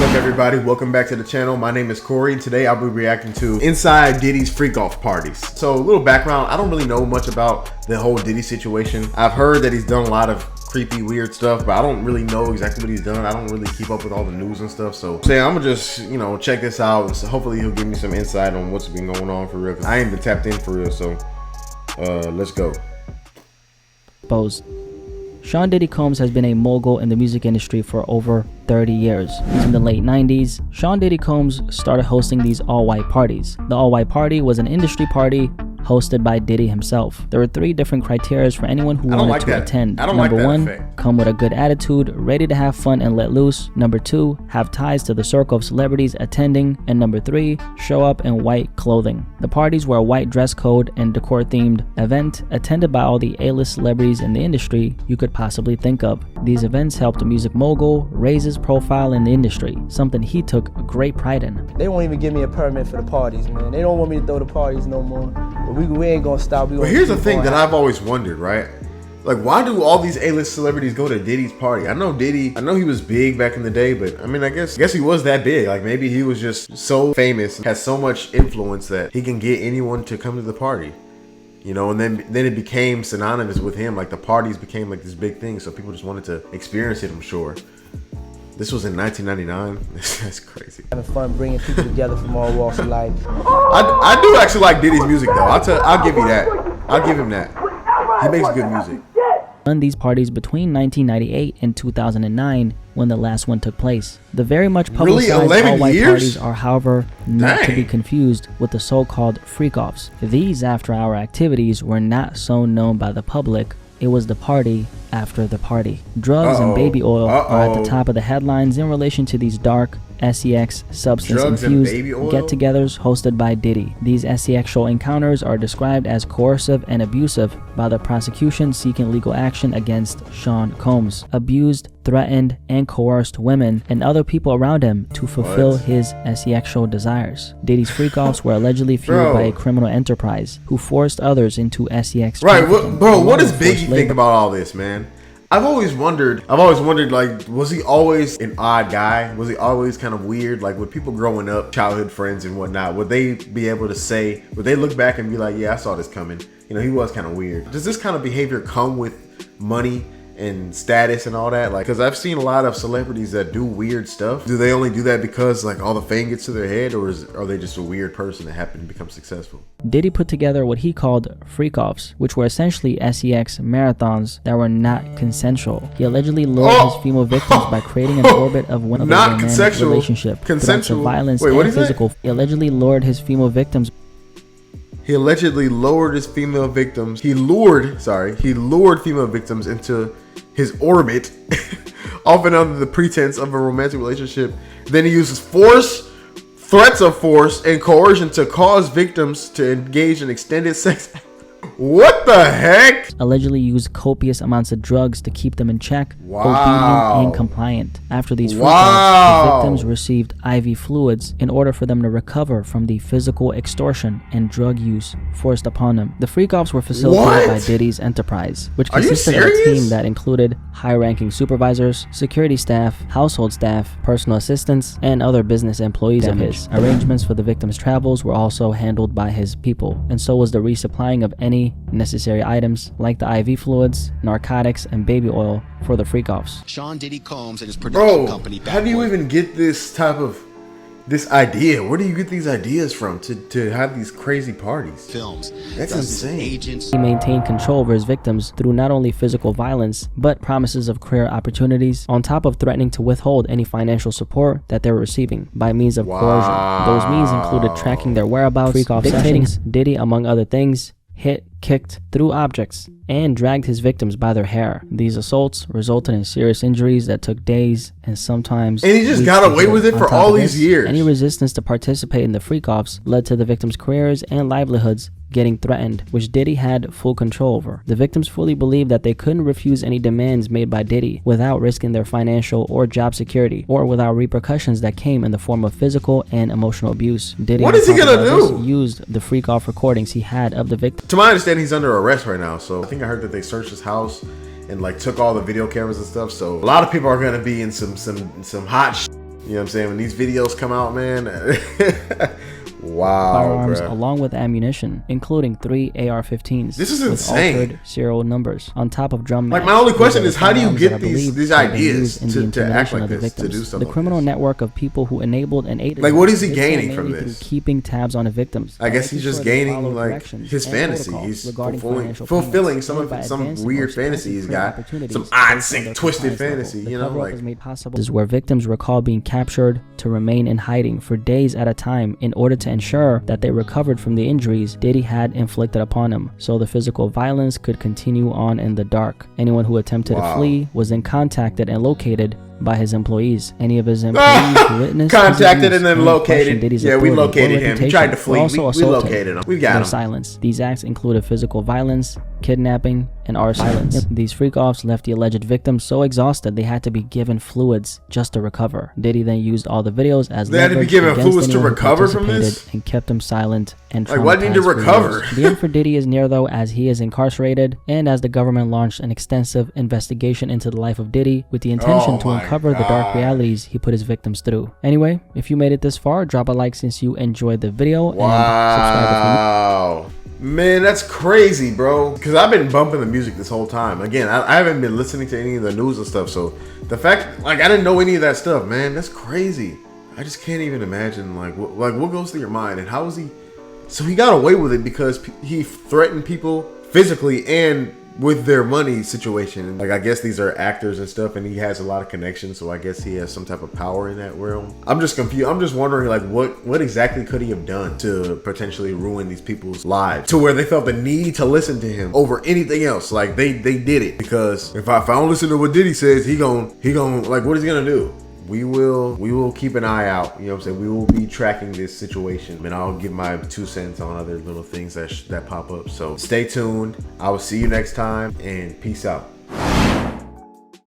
up, everybody? Welcome back to the channel. My name is Corey, and today I'll be reacting to inside Diddy's freak-off parties. So a little background, I don't really know much about the whole Diddy situation. I've heard that he's done a lot of creepy, weird stuff, but I don't really know exactly what he's done. I don't really keep up with all the news and stuff. So I'm gonna just, check this out. And so hopefully he'll give me some insight on what's been going on for real. 'Cause I ain't been tapped in for real, so let's go. Sean Diddy Combs has been a mogul in the music industry for over 30 years. In the late 90s, Sean Diddy Combs started hosting these all-white parties. The all-white party was an industry party hosted by Diddy himself. There were 3 different criteria for anyone who wanted to attend. Number 1, come with a good attitude, ready to have fun and let loose. Number 2, have ties to the circle of celebrities attending. And number 3, show up in white clothing. The parties were a white dress code and decor-themed event attended by all the A-list celebrities in the industry you could possibly think of. These events helped the music mogul raise his profile in the industry, something he took great pride in. They won't even give me a permit for the parties, man. They don't want me to throw the parties no more. But we ain't gonna stop. But here's the thing that I've always wondered, right? Like, why do all these A-list celebrities go to Diddy's party? I know Diddy, I know he was big back in the day, but I mean, I guess he was that big. Like, maybe he was just so famous, has so much influence that he can get anyone to come to the party. And then it became synonymous with him. Like, the parties became like this big thing, so people just wanted to experience it, I'm sure. This was in 1999. That's crazy. Having fun bringing people together from all walks of life. I do actually like Diddy's music, though. I'll give you that. I'll give him that. He makes good music. Run these parties between 1998 and 2009 when the last one took place. The very much publicized all-white parties are, however, not to be confused with the so-called freak-offs. These after-hour activities were not so known by the public. It was the party after the party. Drugs and baby oil are at the top of the headlines in relation to these dark SEX substance-infused get-togethers hosted by Diddy. These SEX-ual encounters are described as coercive and abusive by the prosecution seeking legal action against Sean Combs. Abused, threatened, and coerced women and other people around him to fulfill his SEX-ual desires. Diddy's freak-offs were allegedly fueled by a criminal enterprise who forced others into SEX. Right, what does Biggie think about all this, man? I've always wondered, like, was he always an odd guy? Was he always kind of weird? Like, with people growing up, childhood friends and whatnot, would they be able to say, would they look back and be like, yeah, I saw this coming? He was kind of weird. Does this kind of behavior come with money and status and all that? Like, because I've seen a lot of celebrities that do weird stuff. Do they only do that because, like, all the fame gets to their head, or are they just a weird person that happened to become successful? Diddy put together what he called freak-offs, which were essentially SEX marathons that were not consensual. He allegedly lured his female victims by creating an orbit of one not consensual relationship, consensual violence Wait, and physical. He allegedly lured his female victims. He allegedly lured his female victims. He lured female victims into his orbit, often under the pretense of a romantic relationship. Then he uses force, threats of force, and coercion to cause victims to engage in extended sex. What the heck? Allegedly used copious amounts of drugs to keep them in check, obedient and compliant. After these freak-offs, the victims received IV fluids in order for them to recover from the physical extortion and drug use forced upon them. The freak-offs were facilitated by Diddy's enterprise, which consisted of a team that included high-ranking supervisors, security staff, household staff, personal assistants, and other business employees of his. Arrangements for the victims' travels were also handled by his people, and so was the resupplying of any necessary items like the IV fluids, narcotics, and baby oil for the freak-offs. Sean Diddy Combs and his production company. How do you even get this idea? Where do you get these ideas from to have these crazy parties? Films. That's insane. He maintained control over his victims through not only physical violence, but promises of career opportunities, on top of threatening to withhold any financial support that they were receiving by means of coercion. Those means included tracking their whereabouts, freak-off sessions. Diddy, among other things, hit, kicked, threw objects, and dragged his victims by their hair. These assaults resulted in serious injuries that took days and sometimes and he just got away with it for all these years. Any resistance to participate in the freak-offs led to the victims' careers and livelihoods getting threatened, which Diddy had full control over. The victims fully believed that they couldn't refuse any demands made by Diddy without risking their financial or job security, or without repercussions that came in the form of physical and emotional abuse. Diddy, what is he gonna do? Used the freak-off recordings he had of the victim. To my understanding, he's under arrest right now, so I think I heard that they searched his house and like took all the video cameras and stuff. So a lot of people are gonna be in some hot You know what I'm saying? When these videos come out, man. Wow, firearms bro. along with ammunition, including 3 AR-15s. This is with insane. Altered serial numbers on top of drum. Like, my only question is, how do you firearms get that are believed these to have been ideas used in the to act intimidation like of the this, to victims. do something The criminal like this? network of people who enabled and aided. Like, what is he did so gaining mainly from through this? keeping tabs on the victims. I guess he's just making sure they gaining follow like directions his and fantasy. protocols He's regarding financial fulfilling payments, some and by of some advancing weird or fantasy he's creating got, opportunities some based on odd, their sick, twisted compliance fantasy. level. You The know, cover-up like is made possible is where victims recall being captured to remain in hiding for days at a time in order to ensure that they recovered from the injuries Diddy had inflicted upon him, so the physical violence could continue on in the dark. Anyone who attempted to flee was then contacted and located by his employees. Any of his employees who witnessed contacted and then located. Yeah, we located him. He tried to flee. We located located him. We got him. Silence. These acts included physical violence, kidnapping, and arson. These freak-offs left the alleged victims so exhausted they had to be given fluids just to recover. Diddy then used all the videos as they had to be given fluids to recover from this, and kept them silent and like, what need to recover? The end for Diddy is near though, as he is incarcerated and as the government launched an extensive investigation into the life of Diddy with the intention to uncover the dark realities he put his victims through. Anyway, if you made it this far, drop a like since you enjoyed the video and subscribe if you Man, that's crazy, bro. Because I've been bumping the music this whole time. Again, I haven't been listening to any of the news and stuff. So the fact, like, I didn't know any of that stuff, man. That's crazy. I just can't even imagine, like what goes through your mind, and how is he? So he got away with it because he threatened people physically and with their money situation. Like, I guess these are actors and stuff, and he has a lot of connections, so I guess he has some type of power in that realm. I'm just confused. I'm just wondering, like, what exactly could he have done to potentially ruin these people's lives to where they felt the need to listen to him over anything else? Like, they did it because if I don't listen to what Diddy says, he gon' like, what is he gonna do? We will keep an eye out. You know what I'm saying? We will be tracking this situation, and I'll give my 2 cents on other little things that pop up. So stay tuned. I will see you next time, and peace out.